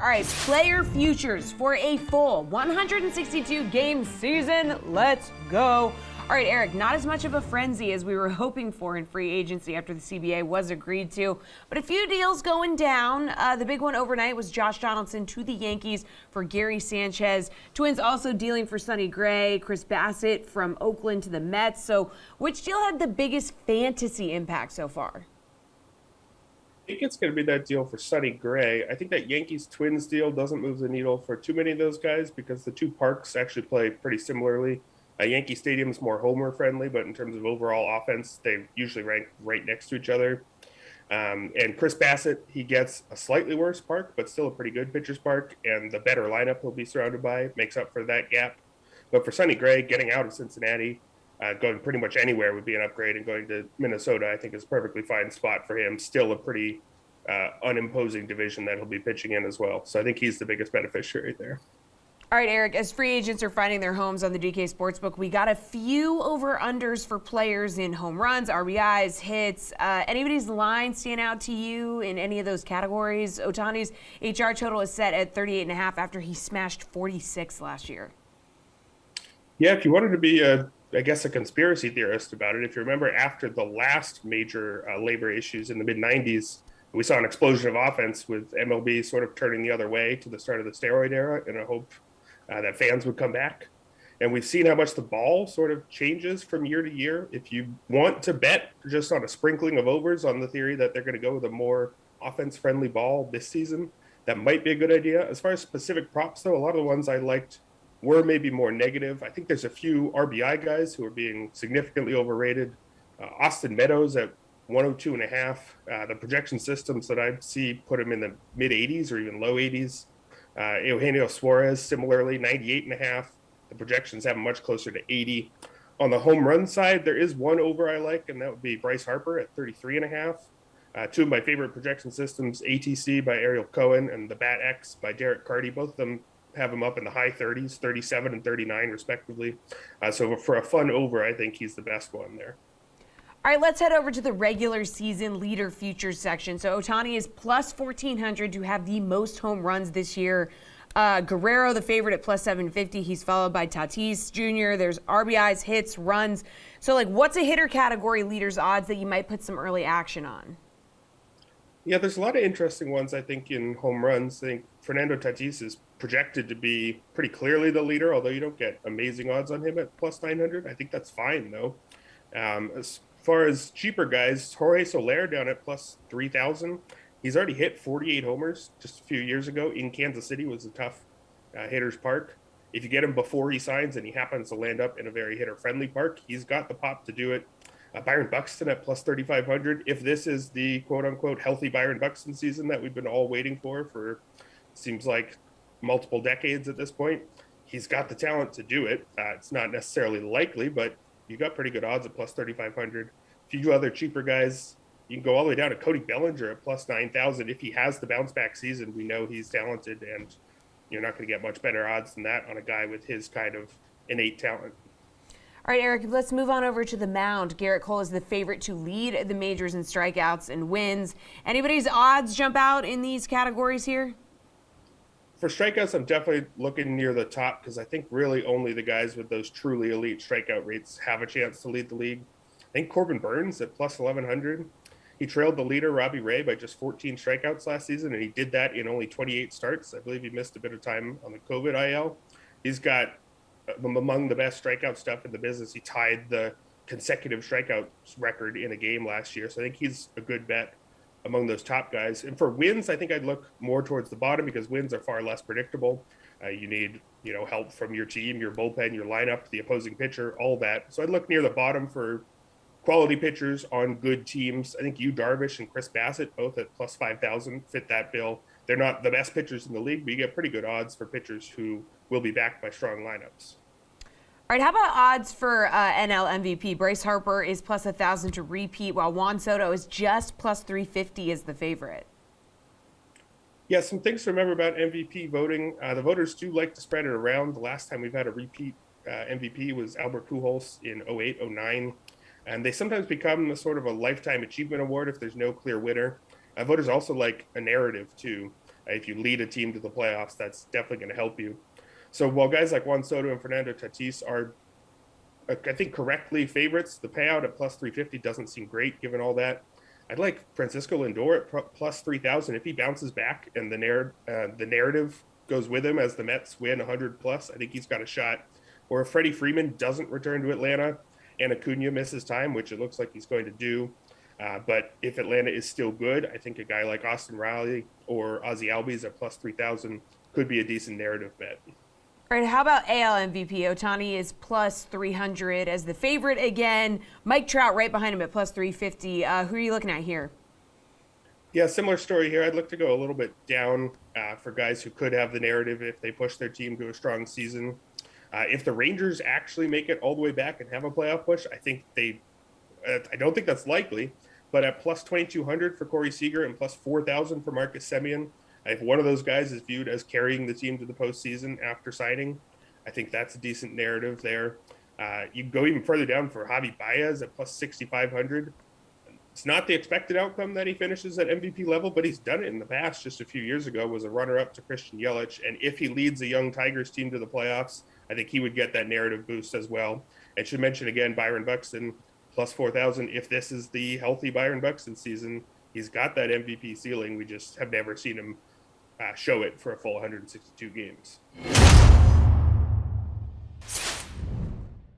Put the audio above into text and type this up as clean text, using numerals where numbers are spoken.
All right, player futures for a full 162-game season. Let's go. All right, Erik, not as much of a frenzy as we were hoping for in free agency after the CBA was agreed to, but a few deals going down. The big one overnight was Josh Donaldson to the Yankees for Gary Sanchez. Twins also dealing for Sonny Gray, Chris Bassett from Oakland to the Mets. So which deal had the biggest fantasy impact so far? I think it's going to be that deal for Sonny Gray. I think that Yankees-Twins deal doesn't move the needle for too many of those guys because the two parks actually play pretty similarly. Yankee Stadium is more homer-friendly, but in terms of overall offense, they usually rank right next to each other. And Chris Bassett, he gets a slightly worse park, but still a pretty good pitcher's park, and the better lineup he'll be surrounded by makes up for that gap. But for Sonny Gray, getting out of Cincinnati, going pretty much anywhere would be an upgrade, and going to Minnesota, I think, is a perfectly fine spot for him. Still a pretty unimposing division that he'll be pitching in as well. So I think he's the biggest beneficiary there. All right, Erik, as free agents are finding their homes on the DK Sportsbook, we got a few over-unders for players in home runs, RBIs, hits. Anybody's line stand out to you in any of those categories? Ohtani's HR total is set at 38.5 after he smashed 46 last year. Yeah, if you wanted to be, I guess, a conspiracy theorist about it, if you remember after the last major labor issues in the mid-90s, we saw an explosion of offense with MLB sort of turning the other way to the start of the steroid era in a hope that fans would come back. And we've seen how much the ball sort of changes from year to year. If you want to bet just on a sprinkling of overs on the theory that they're going to go with a more offense-friendly ball this season, that might be a good idea. As far as specific props, though, a lot of the ones I liked were maybe more negative. I think there's a few RBI guys who are being significantly overrated. Austin Meadows at 102.5. The projection systems that I see put him in the mid-80s or even low 80s. Eugenio Suarez, similarly, 98.5. The projections have him much closer to 80. On the home run side, there is one over I like, and that would be Bryce Harper at 33.5. Two of my favorite projection systems, ATC by Ariel Cohen and the Bat X by Derek Carty, both of them have him up in the high 30s, 37 and 39 respectively. So for a fun over, I think he's the best one there. All right, let's head over to the regular season leader futures section. So Ohtani is plus 1,400 to have the most home runs this year. Guerrero, the favorite, at plus 750. He's followed by Tatis Jr. There's RBIs, hits, runs. So, what's a hitter category leader's odds that you might put some early action on? Yeah, there's a lot of interesting ones, I think, in home runs. I think Fernando Tatis is projected to be pretty clearly the leader, although you don't get amazing odds on him at plus 900. I think that's fine, though. As far as cheaper guys, Jorge Soler down at plus 3,000. He's already hit 48 homers just a few years ago in Kansas City. Was a tough hitter's park. If you get him before he signs and he happens to land up in a very hitter-friendly park, he's got the pop to do it. Byron Buxton at plus 3,500. If this is the quote-unquote healthy Byron Buxton season that we've been all waiting for seems like multiple decades at this point, he's got the talent to do it. It's not necessarily likely, but you got pretty good odds at plus 3,500. A few other cheaper guys, you can go all the way down to Cody Bellinger at plus 9,000. If he has the bounce back season, we know he's talented, and you're not going to get much better odds than that on a guy with his kind of innate talent. All right, Erik, let's move on over to the mound. Gerrit Cole is the favorite to lead the majors in strikeouts and wins. Anybody's odds jump out in these categories here? For strikeouts, I'm definitely looking near the top because I think really only the guys with those truly elite strikeout rates have a chance to lead the league. I think Corbin Burns at plus 1,100. He trailed the leader, Robbie Ray, by just 14 strikeouts last season, and he did that in only 28 starts. I believe he missed a bit of time on the COVID IL. He's got among the best strikeout stuff in the business. He tied the consecutive strikeouts record in a game last year, so I think he's a good bet among those top guys. And for wins, I think I'd look more towards the bottom because wins are far less predictable. You need, help from your team, your bullpen, your lineup, the opposing pitcher, all that. So I'd look near the bottom for quality pitchers on good teams. I think Yu Darvish and Chris Bassett, both at plus 5,000, fit that bill. They're not the best pitchers in the league, but you get pretty good odds for pitchers who will be backed by strong lineups. All right, how about odds for NL MVP? Bryce Harper is plus 1,000 to repeat, while Juan Soto is just plus 350 as the favorite. Yeah, some things to remember about MVP voting. The voters do like to spread it around. The last time we've had a repeat MVP was Albert Pujols in 08, 09. And they sometimes become a lifetime achievement award if there's no clear winner. Voters also like a narrative, too. If you lead a team to the playoffs, that's definitely going to help you. So while guys like Juan Soto and Fernando Tatis are, I think, correctly favorites, the payout at plus 350 doesn't seem great given all that. I'd like Francisco Lindor at plus 3,000. If he bounces back and the narrative goes with him as the Mets win 100 plus, I think he's got a shot. Or if Freddie Freeman doesn't return to Atlanta and Acuna misses time, which it looks like he's going to do, but if Atlanta is still good, I think a guy like Austin Riley or Ozzie Albies at plus 3,000 could be a decent narrative bet. All right, how about AL MVP? Ohtani is plus 300 as the favorite again. Mike Trout right behind him at plus 350. Who are you looking at here? Yeah, similar story here. I'd look to go a little bit down for guys who could have the narrative if they push their team to a strong season. If the Rangers actually make it all the way back and have a playoff push, I don't think that's likely, but at plus 2,200 for Corey Seager and plus 4,000 for Marcus Semien, if one of those guys is viewed as carrying the team to the postseason after signing, I think that's a decent narrative there. You can go even further down for Javi Baez at plus 6,500. It's not the expected outcome that he finishes at MVP level, but he's done it in the past. Just a few years ago, was a runner-up to Christian Yelich, and if he leads a young Tigers team to the playoffs, I think he would get that narrative boost as well. And should mention again Byron Buxton plus 4,000. If this is the healthy Byron Buxton season, he's got that MVP ceiling. We just have never seen him show it for a full 162 games.